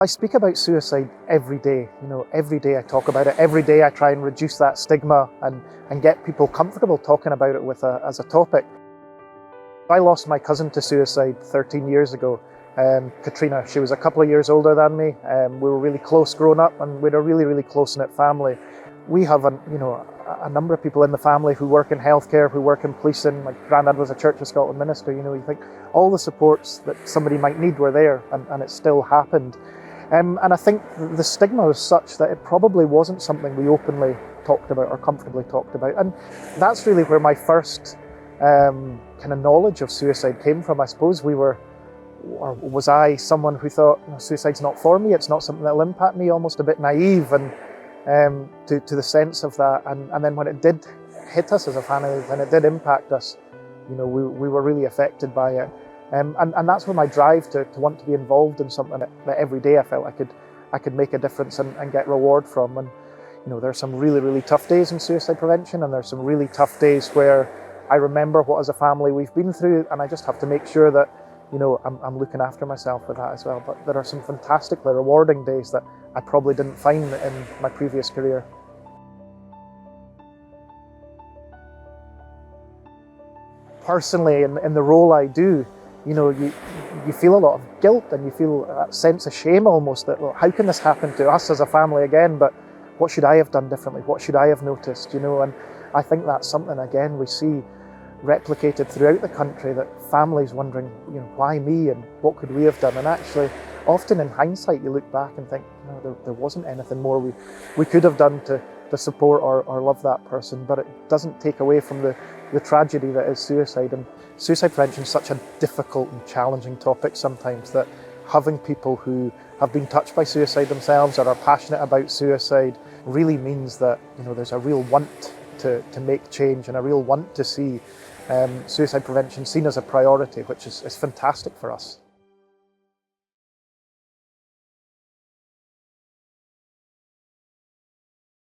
I speak about suicide every day. Every day I talk about it. Every day I try and reduce that stigma and get people comfortable talking about it as a topic. I lost my cousin to suicide 13 years ago, Katrina. She was a couple of years older than me. We were really close growing up, and we had a really, really close-knit family. We have a number of people in the family who work in healthcare, who work in policing. My granddad was a Church of Scotland minister. You think all the supports that somebody might need were there, and it still happened. And I think the stigma was such that it probably wasn't something we openly talked about or comfortably talked about. And that's really where my first kind of knowledge of suicide came from. I suppose was I someone who thought, suicide's not for me, it's not something that'll impact me, almost a bit naive and to the sense of that. And then when it did hit us as a family, when it did impact us, we were really affected by it. And that's where my drive to want to be involved in something that every day I felt I could make a difference and get reward from. And there are some really, really tough days in suicide prevention, and there's some really tough days where I remember what as a family we've been through, and I just have to make sure that I'm looking after myself with that as well. But there are some fantastically rewarding days that I probably didn't find in my previous career. Personally, in the role I do, you feel a lot of guilt, and you feel that sense of shame almost that, well, how can this happen to us as a family again? But what should I have done differently? What should I have noticed? And I think that's something, again, we see replicated throughout the country, that families wondering, why me, and what could we have done? And actually, often in hindsight, you look back and think, there wasn't anything more we could have done to support or love that person. But it doesn't take away from the tragedy that is suicide. And suicide prevention is such a difficult and challenging topic sometimes, that having people who have been touched by suicide themselves or are passionate about suicide really means that there's a real want to make change, and a real want to see suicide prevention seen as a priority, which is fantastic for us.